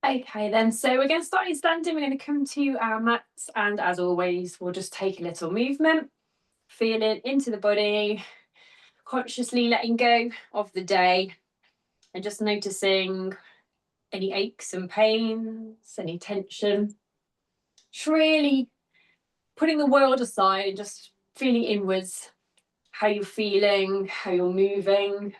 Okay then, so we're going to start in standing. We're going to come to our mats, and as always, we'll just take a little movement, feeling into the body, consciously letting go of the day, and just noticing any aches and pains, any tension. Just really putting the world aside and just feeling inwards, how you're feeling, how you're moving.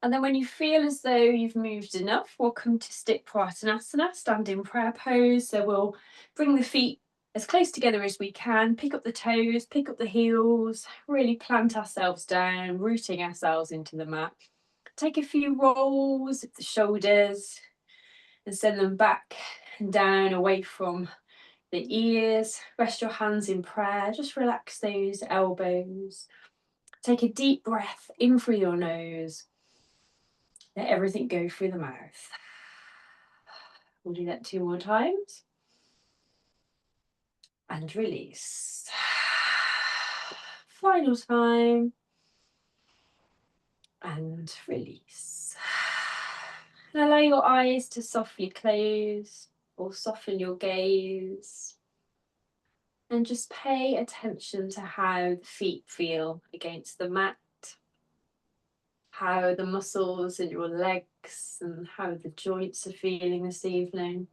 And then when you feel as though you've moved enough, we'll come to Sthit Pratanasana, standing prayer pose. So we'll bring the feet as close together as we can, pick up the toes, pick up the heels, really plant ourselves down, rooting ourselves into the mat. Take a few rolls of the shoulders and send them back and down away from the ears. Rest your hands in prayer, just relax those elbows. Take a deep breath in through your nose. Let everything go through the mouth. We'll do that 2 more times. And release. Final time. And release. And allow your eyes to softly close or soften your gaze. And just pay attention to how the feet feel against the mat. How the muscles in your legs and how the joints are feeling this evening.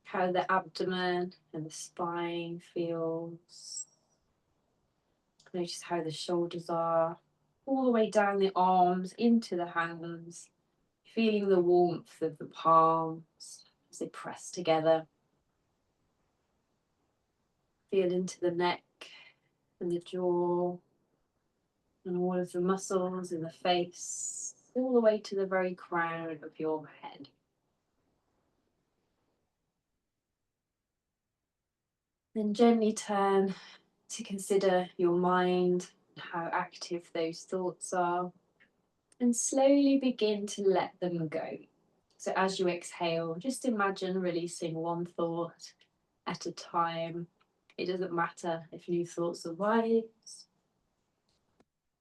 How the abdomen and the spine feels. Notice how the shoulders are, all the way down the arms into the hands, feeling the warmth of the palms as they press together. Feel into the neck and the jaw and all of the muscles in the face, all the way to the very crown of your head. Then gently turn to consider your mind, how active those thoughts are, and slowly begin to let them go. So as you exhale, just imagine releasing one thought at a time. It doesn't matter if new thoughts arise,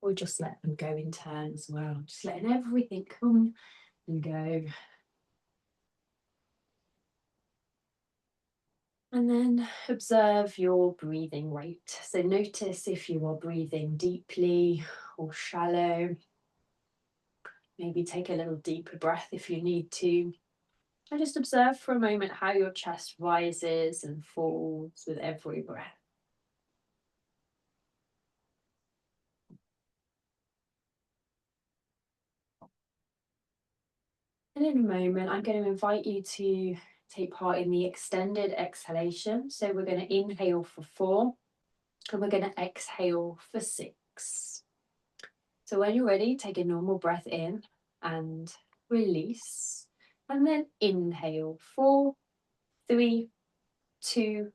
or just let them go in turn as well. Just letting everything come and go. And then observe your breathing rate. So notice if you are breathing deeply or shallow. Maybe take a little deeper breath if you need to. And just observe for a moment how your chest rises and falls with every breath. And in a moment, I'm going to invite you to take part in the extended exhalation. So we're going to inhale for 4 and we're going to exhale for 6. So when you're ready, take a normal breath in and release. And then inhale 4, 3, 2,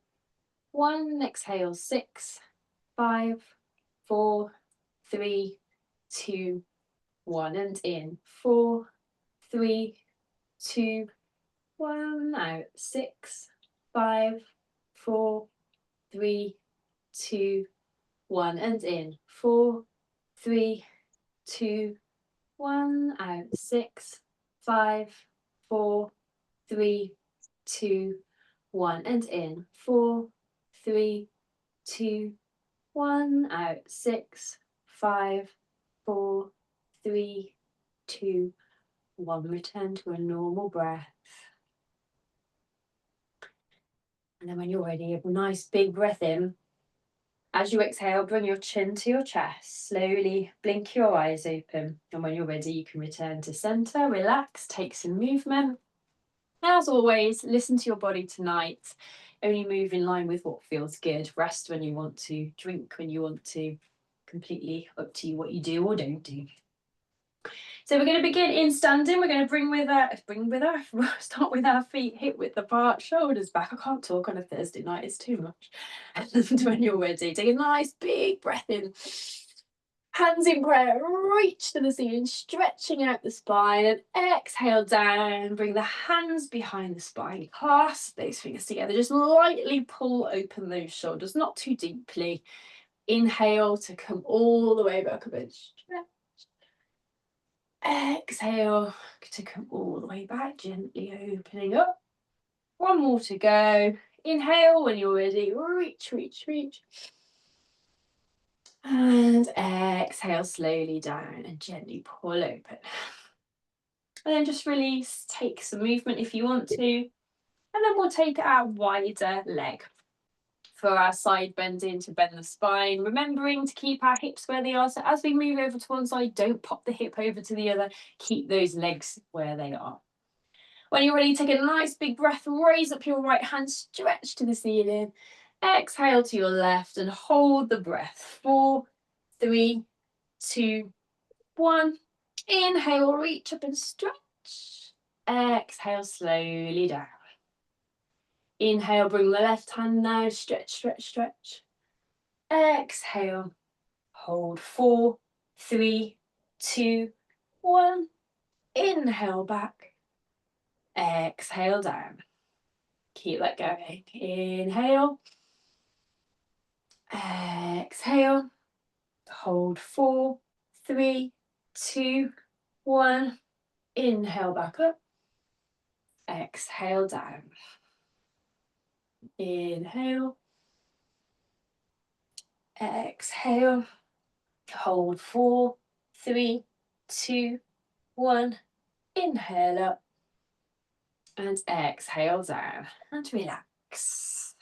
1. Exhale 6, 5, 4, 3, 2, 1. And in 4, 3, 2, 1. Out 6, 5, 4, 3, 2, 1. And in 4, 3, 2, 1. Out 6, 5, 4, 3, 2, 1. And in 4, 3, 2, 1. Out 6, 5, 4, 3, 2, 1. Return to a normal breath. And then when you're ready, a nice big breath in. As you exhale, bring your chin to your chest. Slowly blink your eyes open. And when you're ready, you can return to center, relax, take some movement. As always, listen to your body tonight. Only move in line with what feels good. Rest when you want to, drink when you want to. Completely up to you what you do or don't do. So we're going to begin in standing. We're going to start with our feet hip width apart, shoulders back. I can't talk on a Thursday night, it's too much. And when you're ready, take a nice big breath in. Hands in prayer, reach to the ceiling, stretching out the spine, and exhale down. Bring the hands behind the spine, clasp those fingers together. Just lightly pull open those shoulders, not too deeply. Inhale to come all the way back up and stretch. Exhale back to come all the way back, gently opening up. One more to go. Inhale when you're ready. Reach, reach, reach. And exhale slowly down and gently pull open. And then just release, take some movement if you want to. And then we'll take our wider leg for our side bending to bend the spine, remembering to keep our hips where they are. So as we move over to one side, don't pop the hip over to the other. Keep those legs where they are. When you're ready, take a nice big breath, raise up your right hand, stretch to the ceiling. Exhale to your left and hold the breath. 4, 3, 2, 1. Inhale, reach up and stretch. Exhale, slowly down. Inhale, bring the left hand now, stretch, stretch, stretch. Exhale, hold 4, 3, 2, 1. Inhale back. Exhale down. Keep that going. Inhale. Exhale. Hold 4, 3, 2, 1. Inhale back up. Exhale down. Inhale. Exhale. Hold 4, 3, 2, 1. Inhale up. And exhale down. And relax.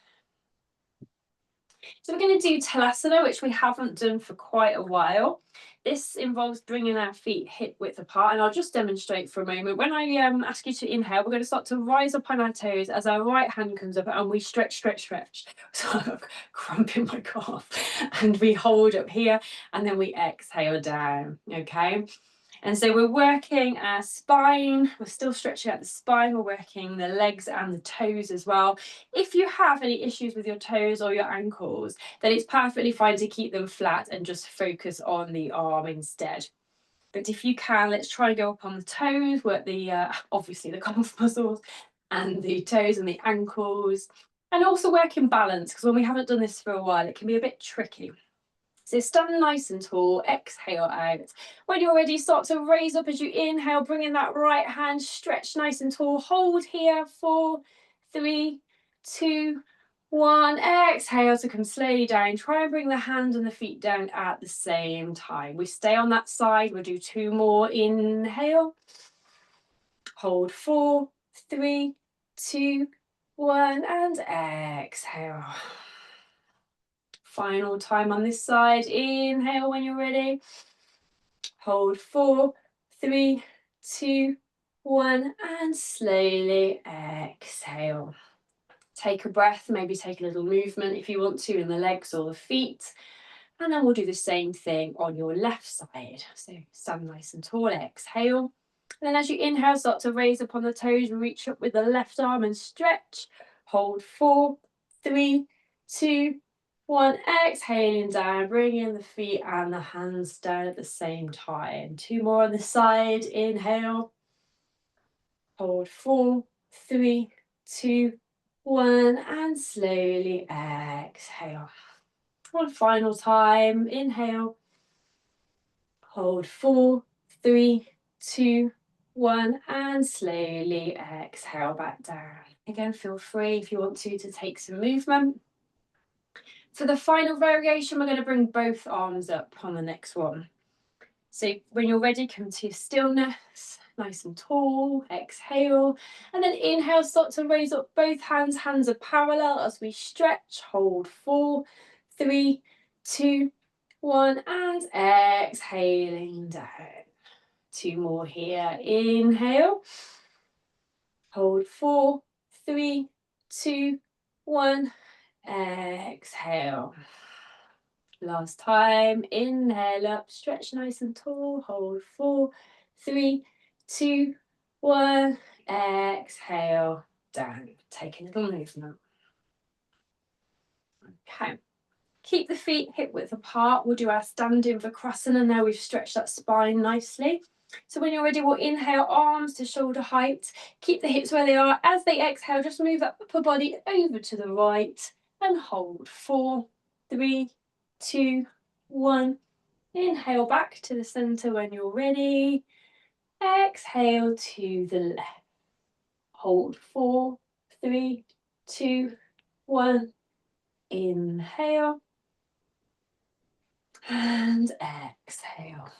So we're going to do Talasana, which we haven't done for quite a while. This involves bringing our feet hip width apart, and I'll just demonstrate for a moment. When I ask you to inhale, we're going to start to rise up on our toes as our right hand comes up, and we stretch, stretch, stretch. So I'm cramping my calf, and we hold up here, and then we exhale down, okay? And so we're working our spine, we're still stretching out the spine, we're working the legs and the toes as well. If you have any issues with your toes or your ankles, then it's perfectly fine to keep them flat and just focus on the arm instead. But if you can, let's try and go up on the toes, work the, obviously the calf muscles and the toes and the ankles, and also work in balance, because when we haven't done this for a while, it can be a bit tricky. So stand nice and tall, exhale out. When you're ready, start to raise up as you inhale, bring in that right hand, stretch nice and tall, hold here, 4, 3, 2, 1. Exhale to come slowly down. Try and bring the hand and the feet down at the same time. We stay on that side, we'll do 2 more. Inhale, hold 4, 3, 2, 1, and exhale. Final time on this side. Inhale when you're ready. Hold 4, 3, 2, 1, and slowly exhale. Take a breath, maybe take a little movement if you want to in the legs or the feet. And then we'll do the same thing on your left side. So stand nice and tall, exhale. And then as you inhale, start to raise up on the toes, reach up with the left arm and stretch. Hold 4, 3, 2, 1. Exhaling down, bringing the feet and the hands down at the same time. 2 more on the side. Inhale. Hold 4, 3, 2, 1. And slowly exhale. One final time. Inhale. Hold 4, 3, 2, 1. And slowly exhale back down. Again, feel free if you want to take some movement. For the final variation, we're going to bring both arms up on the next one. So when you're ready, come to stillness, nice and tall, exhale, and then inhale, start to raise up both hands. Hands are parallel as we stretch, hold 4, 3, 2, 1, and exhaling down. 2 more here. Inhale, hold 4, 3, 2, 1, exhale. Last time. Inhale up, stretch nice and tall, hold 4, 3, 2, 1, exhale down. Take a little movement. Okay. Keep the feet hip width apart. We'll do our standing Vrksasana. Now we've stretched that spine nicely. So when you're ready, we'll inhale, arms to shoulder height. Keep the hips where they are. As they exhale, just move that upper body over to the right and hold 4, 3, 2, 1. Inhale back to the center when you're ready. Exhale to the left. Hold 4, 3, 2, 1. Inhale. And exhale.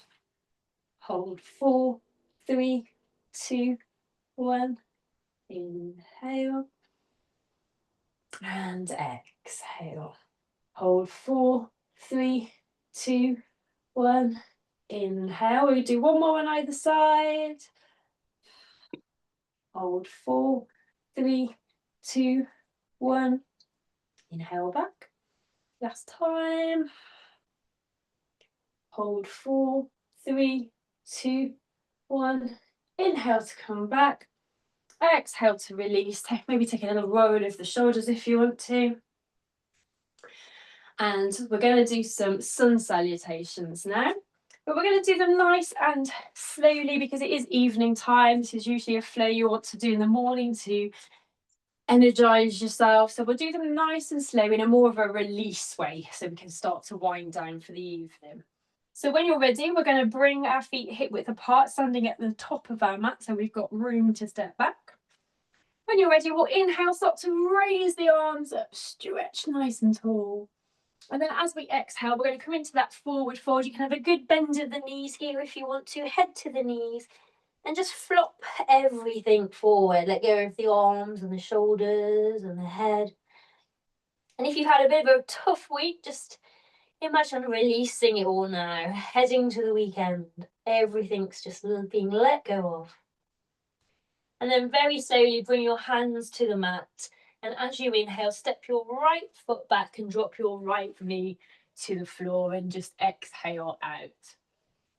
Hold 4, 3, 2, 1. Inhale. And exhale. Hold 4, 3, 2, 1. Inhale. We do one more on either side. Hold 4, 3, 2, 1. Inhale back. Last time. Hold 4, 3, 2, 1. Inhale to come back. Exhale to release. Maybe take a little roll of the shoulders if you want to. And we're going to do some sun salutations now. But we're going to do them nice and slowly because it is evening time. This is usually a flow you want to do in the morning to energize yourself. So we'll do them nice and slow in a more of a release way so we can start to wind down for the evening. So when you're ready, we're going to bring our feet hip width apart, standing at the top of our mat so we've got room to step back. When you're ready, we'll inhale, start to raise the arms up, stretch nice and tall. And then as we exhale, we're going to come into that forward fold. You can have a good bend of the knees here if you want to, head to the knees, and just flop everything forward. Let go of the arms and the shoulders and the head. And if you've had a bit of a tough week, just imagine releasing it all now, heading to the weekend. Everything's just being let go of. And then very slowly bring your hands to the mat. And as you inhale, step your right foot back and drop your right knee to the floor and just exhale out.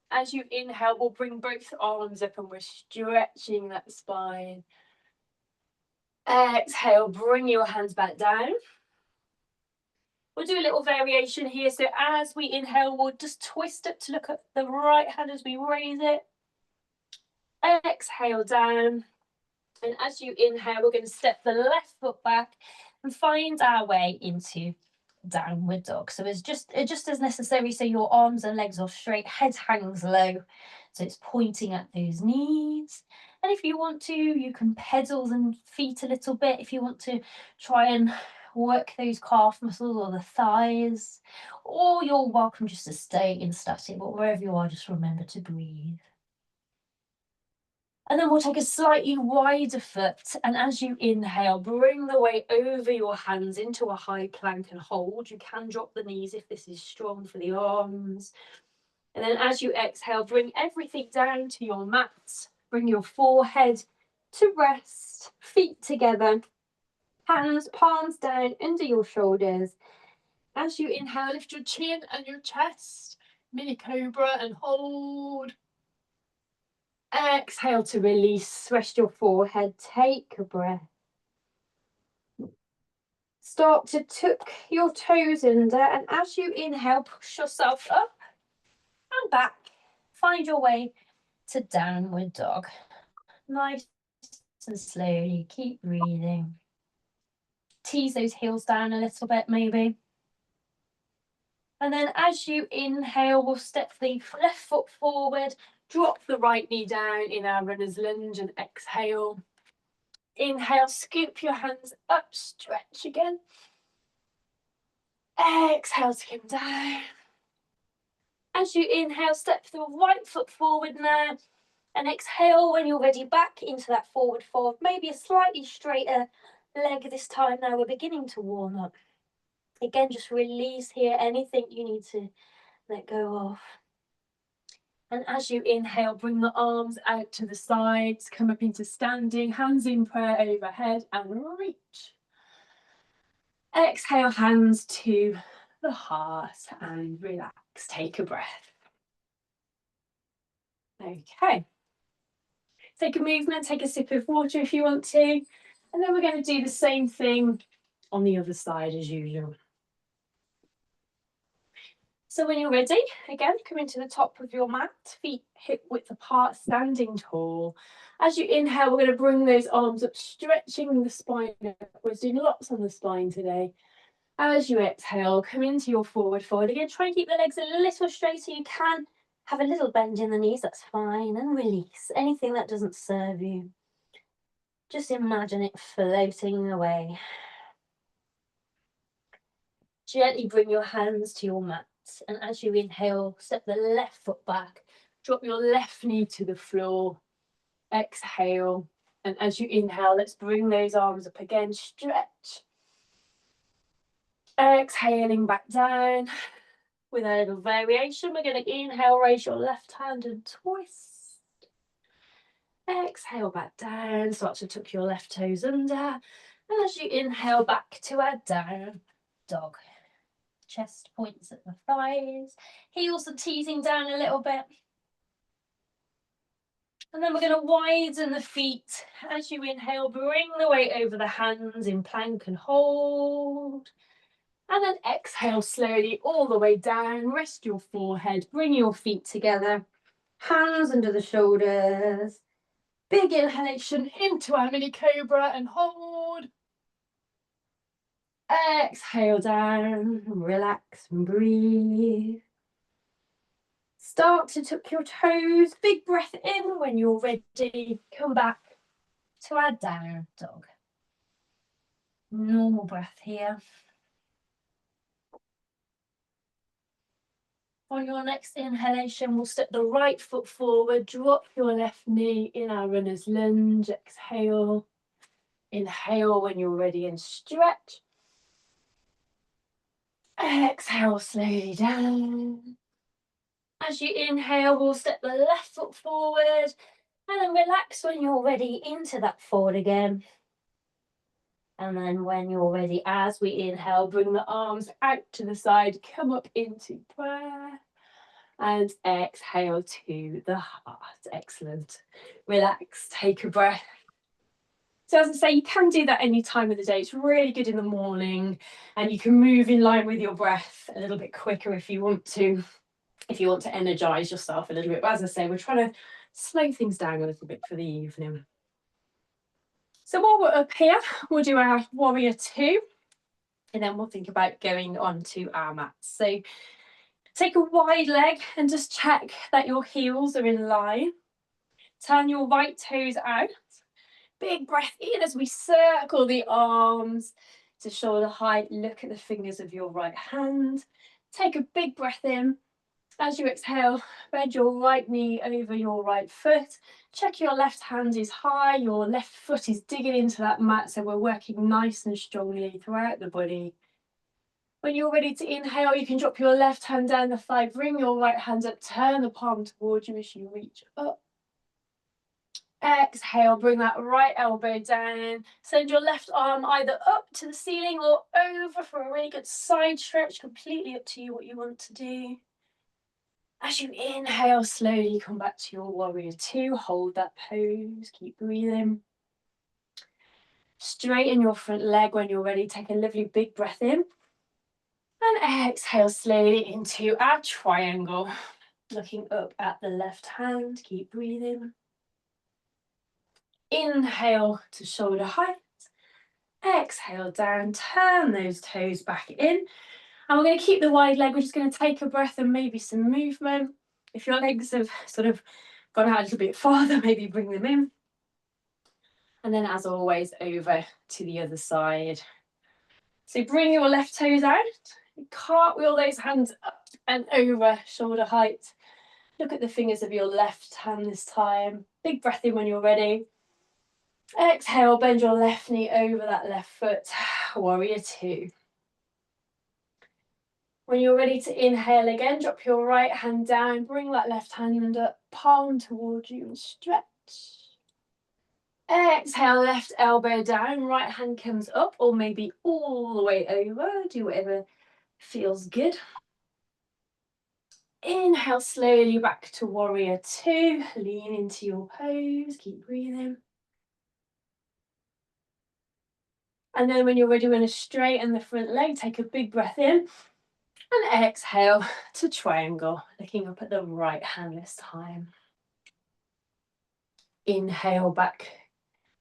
As you inhale, we'll bring both arms up and we're stretching that spine. Exhale, bring your hands back down. We'll do a little variation here. So as we inhale, we'll just twist it to look at the right hand as we raise it. Exhale down. And as you inhale, we're going to step the left foot back and find our way into downward dog. So it's just as necessary. So your arms and legs are straight, head hangs low. So it's pointing at those knees. And if you want to, you can pedal the feet a little bit. If you want to try and work those calf muscles or the thighs, or you're welcome just to stay in static, but wherever you are, just remember to breathe. And then we'll take a slightly wider foot, and as you inhale, bring the weight over your hands into a high plank and hold. You can drop the knees if this is strong for the arms. And then as you exhale, bring everything down to your mat. Bring your forehead to rest, feet together, hands, palms down under your shoulders. As you inhale, lift your chin and your chest, mini cobra, and hold. Exhale to release, rest your forehead, take a breath. Start to tuck your toes under, and as you inhale, push yourself up and back. Find your way to downward dog. Nice and slowly, keep breathing. Tease those heels down a little bit maybe. And then as you inhale, we'll step the left foot forward, drop the right knee down in our runner's lunge and exhale. Inhale, scoop your hands up, stretch again. Exhale to come down. As you inhale, step the right foot forward now. And exhale when you're ready back into that forward fold. Maybe a slightly straighter leg this time now. We're beginning to warm up. Again, just release here anything you need to let go of. And as you inhale, bring the arms out to the sides, come up into standing, hands in prayer overhead and reach. Exhale, hands to the heart and relax. Take a breath. Okay. Take a movement, take a sip of water if you want to. And then we're going to do the same thing on the other side as usual. So when you're ready, again, come into the top of your mat, feet hip width apart, standing tall. As you inhale, we're going to bring those arms up, stretching the spine upwards, doing lots on the spine today. As you exhale, come into your forward fold. Again, try and keep the legs a little straighter you can. Have a little bend in the knees, that's fine, and release anything that doesn't serve you. Just imagine it floating away. Gently bring your hands to your mat, and as you inhale, step the left foot back, drop your left knee to the floor, exhale, and as you inhale, let's bring those arms up again, stretch. Exhaling back down. With a little variation, we're going to inhale, raise your left hand and twist. Exhale back down, start to tuck your left toes under. And as you inhale back to our down dog. Chest points at the thighs, heels are teasing down a little bit. And then we're going to widen the feet. As you inhale, bring the weight over the hands in plank and hold. And then exhale slowly all the way down, rest your forehead, bring your feet together, hands under the shoulders. Big inhalation into our mini cobra and hold. Exhale down, relax and breathe. Start to tuck your toes, big breath in. When you're ready, come back to our down dog. Normal breath here. On your next inhalation, we'll step the right foot forward, drop your left knee in our runner's lunge, exhale. Inhale when you're ready and stretch. Exhale slowly down. As you inhale, we'll step the left foot forward and then relax when you're ready into that forward again. And then when you're ready, as we inhale, bring the arms out to the side, come up into prayer. And exhale to the heart. Excellent. Relax, take a breath. So as I say, you can do that any time of the day. It's really good in the morning, and you can move in line with your breath a little bit quicker if you want to energize yourself a little bit. But as I say, we're trying to slow things down a little bit for the evening. So while we're up here, we'll do our warrior 2, and then we'll think about going on to our mats. So take a wide leg and just check that your heels are in line. Turn your right toes out. Big breath in as we circle the arms to shoulder height. Look at the fingers of your right hand. Take a big breath in. As you exhale, bend your right knee over your right foot. Check your left hand is high, your left foot is digging into that mat, so we're working nice and strongly throughout the body. When you're ready to inhale, you can drop your left hand down the thigh, bring your right hand up, turn the palm towards you as you reach up. Exhale, bring that right elbow down. Send your left arm either up to the ceiling or over for a really good side stretch. Completely up to you what you want to do. As you inhale, slowly come back to your warrior 2. Hold that pose. Keep breathing. Straighten your front leg when you're ready. Take a lovely big breath in. And exhale slowly into our triangle. Looking up at the left hand. Keep breathing. Inhale to shoulder height. Exhale down, turn those toes back in. And we're going to keep the wide leg. We're just going to take a breath and maybe some movement. If your legs have sort of gone out a little bit farther, maybe bring them in. And then as always, over to the other side. So bring your left toes out. Cartwheel those hands up and over, shoulder height. Look at the fingers of your left hand this time. Big breath in when you're ready. Exhale, bend your left knee over that left foot. Warrior 2. When you're ready to inhale again, drop your right hand down, bring that left hand up, palm towards you and stretch. Exhale, left elbow down, right hand comes up or maybe all the way over. Do whatever feels good. Inhale slowly back to warrior 2. Lean into your pose, keep breathing. And then when you're ready, we're going to straighten the front leg, take a big breath in. And exhale to triangle, looking up at the right hand this time. Inhale back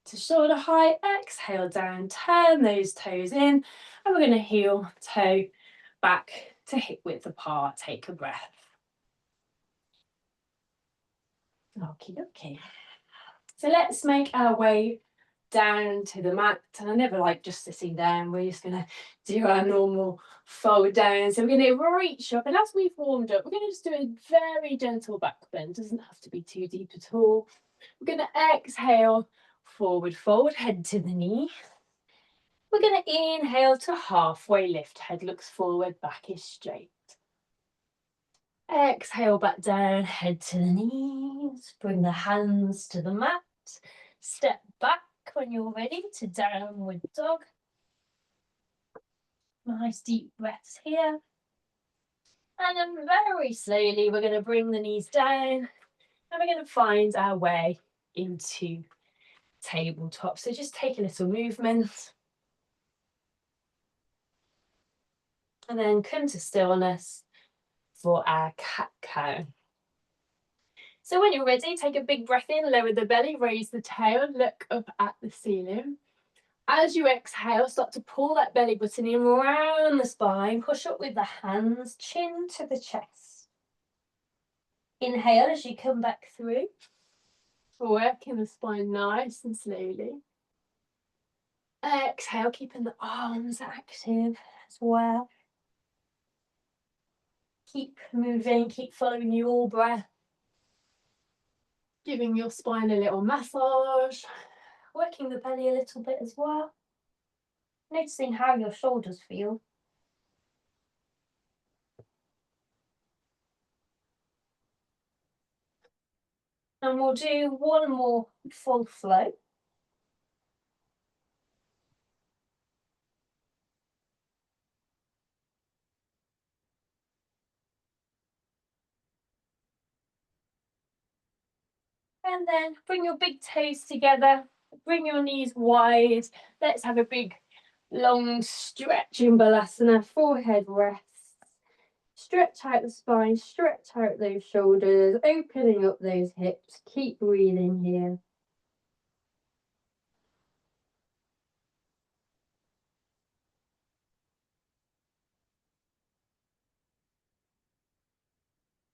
to shoulder height, exhale down, turn those toes in, and we're going to heel toe back to hip width apart. Take a breath. Okay. So let's make our way down to the mat. And I never like just sitting down. We're just gonna do our normal fold down. So we're gonna reach up, and as we've warmed up, we're gonna just do a very gentle back bend. Doesn't have to be too deep at all. We're gonna exhale, forward fold, head to the knee. We're gonna inhale to halfway lift, head looks forward, back is straight. Exhale back down, head to the knees. Bring the hands to the mat. Step back when you're ready to downward dog. Nice deep breaths here. And then very slowly, we're going to bring the knees down and we're going to find our way into tabletop. So just take a little movement. And then come to stillness for our cat-cow. So when you're ready, take a big breath in, lower the belly, raise the tail, look up at the ceiling. As you exhale, start to pull that belly button in around the spine, push up with the hands, chin to the chest. Inhale as you come back through, working the spine nice and slowly. Exhale, keeping the arms active as well. Keep moving, keep following your breath. Giving your spine a little massage, working the belly a little bit as well. Noticing how your shoulders feel. And we'll do one more full flow. And then bring your big toes together, bring your knees wide. Let's have a big, long stretch in Balasana, forehead rests. Stretch out the spine, stretch out those shoulders, opening up those hips. Keep breathing here.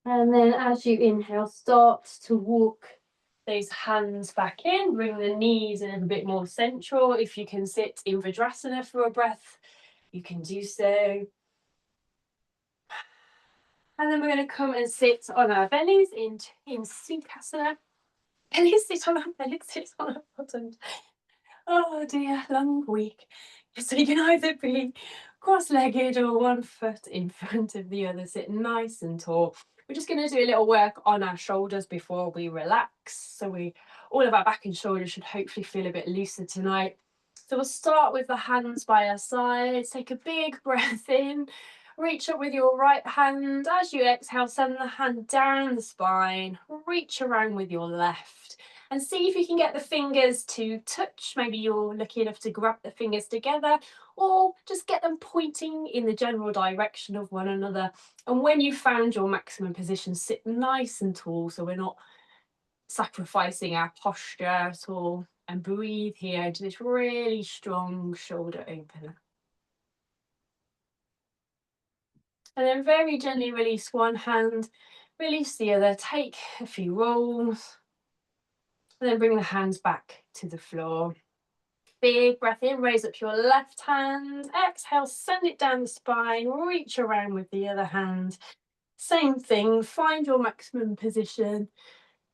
And then as you inhale, start to walk those hands back in, bring the knees a little bit more central. If you can sit in Vajrasana for a breath, you can do so. And then we're going to come and sit on our bellies in Sukhasana. Bellies sit on our bellies, sit on our bottoms. Oh dear, long week. So you can either be cross-legged or one foot in front of the other, sit nice and tall. We're just going to do a little work on our shoulders before we relax. So all of our back and shoulders should hopefully feel a bit looser tonight. So we'll start with the hands by our sides. Take a big breath in. Reach up with your right hand. As you exhale, send the hand down the spine. Reach around with your left. And see if you can get the fingers to touch. Maybe you're lucky enough to grab the fingers together, or just get them pointing in the general direction of one another. And when you've found your maximum position, sit nice and tall so we're not sacrificing our posture at all. And breathe here into this really strong shoulder opener. And then very gently release one hand, release the other, take a few rolls, and then bring the hands back to the floor. Big breath in, raise up your left hand, exhale, send it down the spine, reach around with the other hand. Same thing, find your maximum position.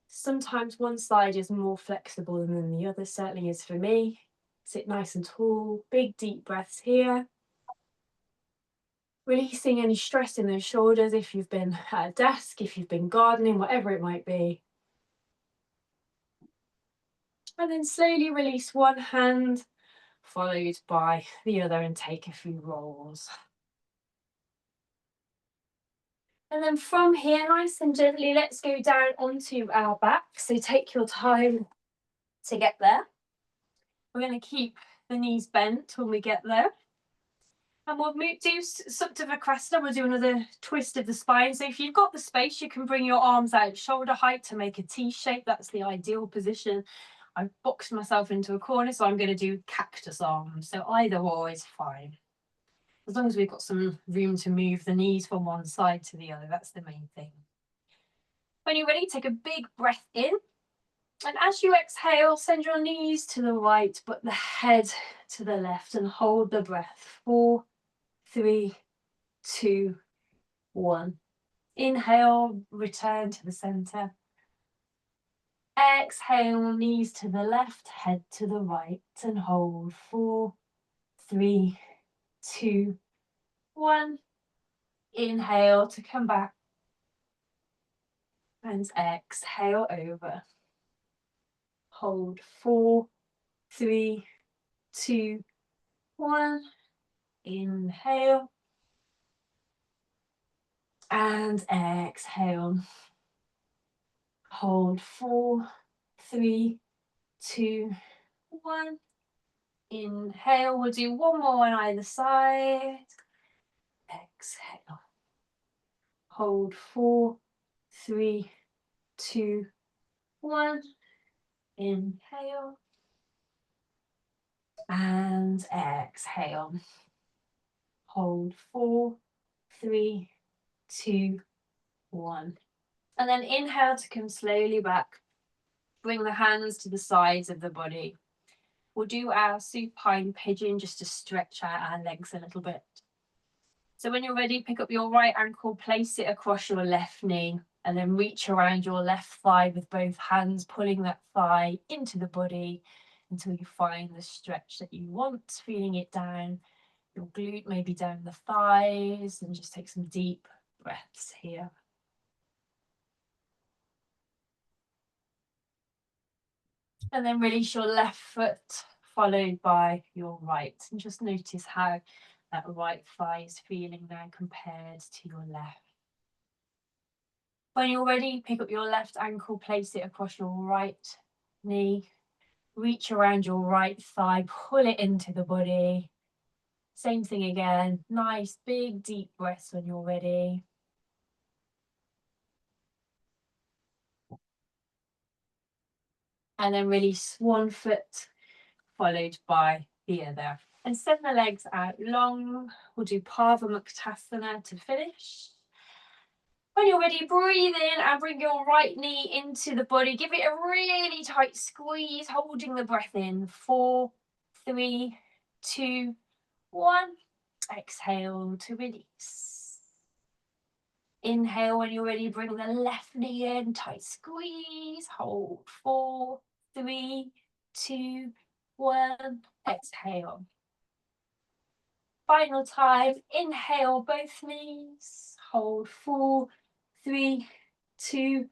Sometimes one side is more flexible than the other, certainly is for me. Sit nice and tall, big deep breaths here. Releasing any stress in those shoulders if you've been at a desk, if you've been gardening, whatever it might be. And then slowly release one hand, followed by the other, and take a few rolls. And then from here, nice and gently, let's go down onto our back. So take your time to get there. We're going to keep the knees bent when we get there. And we'll do Supta Vikrasana. We'll do another twist of the spine. So if you've got the space, you can bring your arms out shoulder height to make a T shape. That's the ideal position. I've boxed myself into a corner, so I'm going to do cactus arms. So either or is fine. As long as we've got some room to move the knees from one side to the other, that's the main thing. When you're ready, take a big breath in. And as you exhale, send your knees to the right, but the head to the left, and hold the breath. 4, 3, 2, 1. Inhale, return to the center. Exhale, knees to the left, head to the right, and hold. 4, 3, 2, 1. Inhale to come back. And exhale over. Hold. 4, 3, 2, 1. Inhale. And exhale. Hold. 4, 3, 2, 1. Inhale. We'll do one more on either side. Exhale. Hold. 4, 3, 2, 1. Inhale. And exhale. Hold. 4, 3, 2, 1. And then inhale to come slowly back. Bring the hands to the sides of the body. We'll do our supine pigeon just to stretch out our legs a little bit. So when you're ready, pick up your right ankle, place it across your left knee, and then reach around your left thigh with both hands, pulling that thigh into the body until you find the stretch that you want, feeling it down your glute, maybe down the thighs, and just take some deep breaths here. And then release your left foot, followed by your right. And just notice how that right thigh is feeling now compared to your left. When you're ready, pick up your left ankle, place it across your right knee. Reach around your right thigh, pull it into the body. Same thing again. Nice, big, deep breaths when you're ready. And then release one foot, followed by the other. And send the legs out long. We'll do Pava Muktasana to finish. When you're ready, breathe in and bring your right knee into the body. Give it a really tight squeeze, holding the breath in. 4, 3, 2, 1. Exhale to release. Inhale when you're ready, bring the left knee in, tight squeeze, hold. 4, 3, 2, 1. Exhale. Final time, inhale both knees, hold. 4, 3, 2,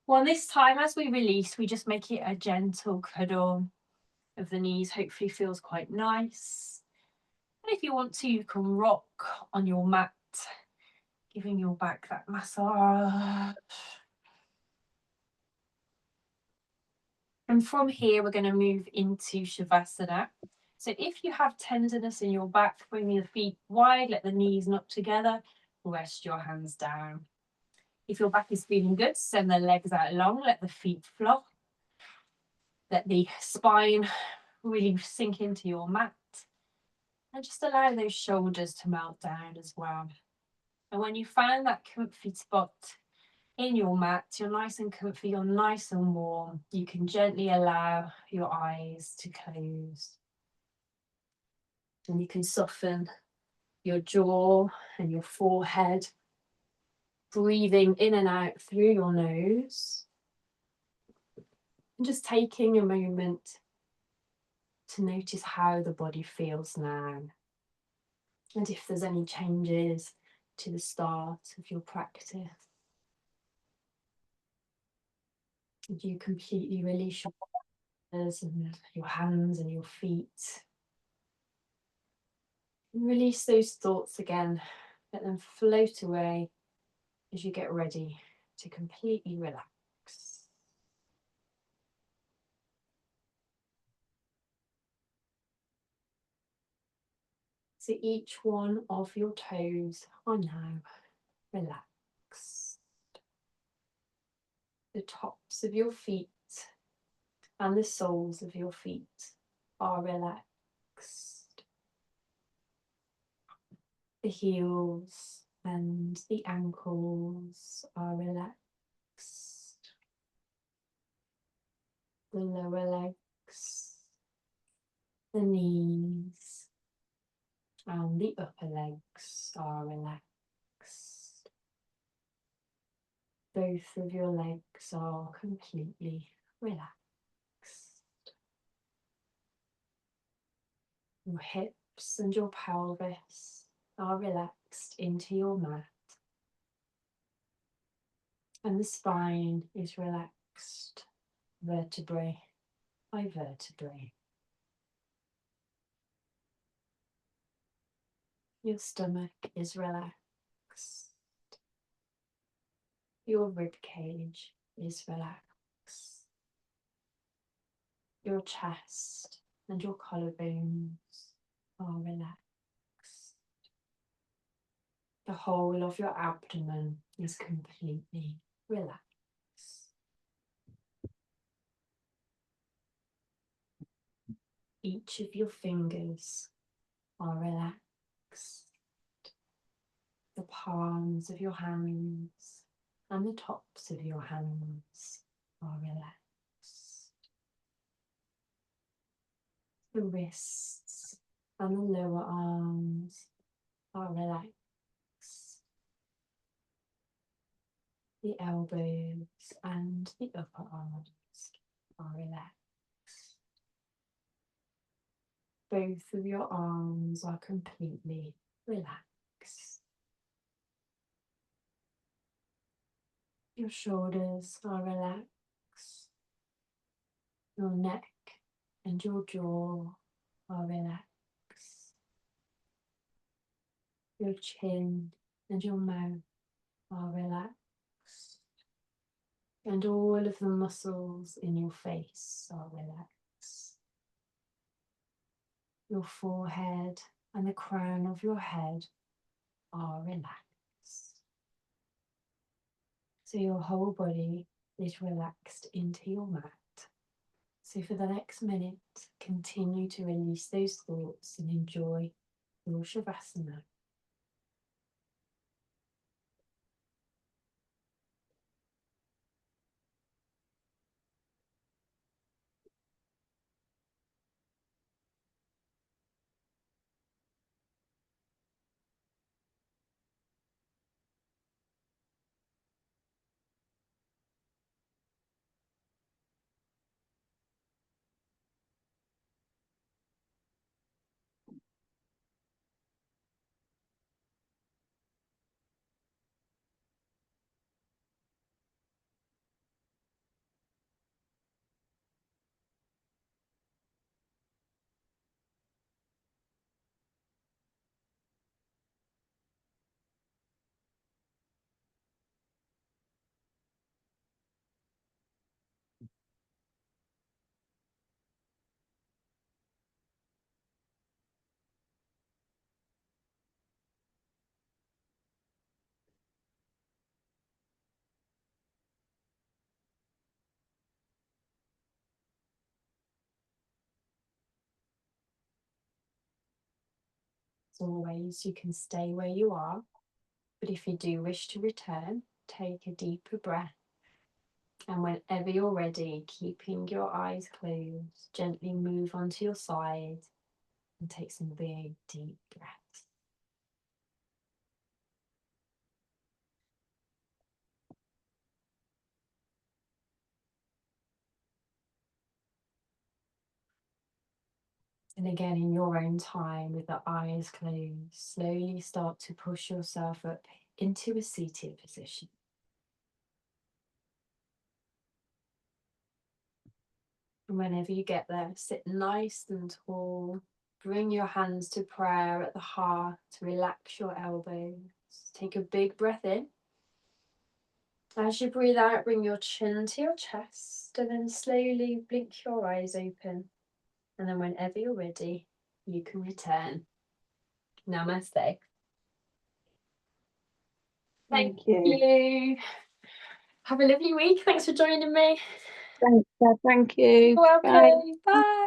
1. This time as we release, we just make it a gentle cuddle of the knees. Hopefully feels quite nice. And if you want to, you can rock on your mat, giving your back that massage. And from here, we're going to move into Shavasana. So if you have tenderness in your back, bring your feet wide, let the knees knock together, rest your hands down. If your back is feeling good, send the legs out long, let the feet flop. Let the spine really sink into your mat. And just allow those shoulders to melt down as well. And when you find that comfy spot in your mat, you're nice and comfy, you're nice and warm, you can gently allow your eyes to close. And you can soften your jaw and your forehead, breathing in and out through your nose. And just taking a moment to notice how the body feels now. And if there's any changes to the start of your practice. And you completely release your shoulders and your hands and your feet. And release those thoughts again. Let them float away as you get ready to completely relax. So each one of your toes are now relaxed. The tops of your feet and the soles of your feet are relaxed. The heels and the ankles are relaxed. the lower legs, the knees, and the upper legs are relaxed. Both of your legs are completely relaxed. Your hips and your pelvis are relaxed into your mat. And the spine is relaxed, vertebrae by vertebrae. Your stomach is relaxed. Your rib cage is relaxed. Your chest and your collarbones are relaxed. The whole of your abdomen is completely relaxed. Each of your fingers are relaxed. The palms of your hands and the tops of your hands are relaxed. The wrists and the lower arms are relaxed. The elbows and the upper arms are relaxed. Both of your arms are completely relaxed. Your shoulders are relaxed. Your neck and your jaw are relaxed. Your chin and your mouth are relaxed. And all of the muscles in your face are relaxed. Your forehead and the crown of your head are relaxed. So your whole body is relaxed into your mat. So for the next minute, continue to release those thoughts and enjoy your Shavasana. As always, you can stay where you are, but if you do wish to return, take a deeper breath. And whenever you're ready, keeping your eyes closed, gently move onto your side and take some big deep breaths. And again, in your own time, with the eyes closed, slowly start to push yourself up into a seated position. And whenever you get there, sit nice and tall. Bring your hands to prayer at the heart. Relax your elbows. Take a big breath in. As you breathe out, bring your chin to your chest and then slowly blink your eyes open. And then whenever you're ready, you can return. Namaste. Thank you. Have a lovely week. Thanks for joining me. Thanks, thank you. You're welcome. Bye.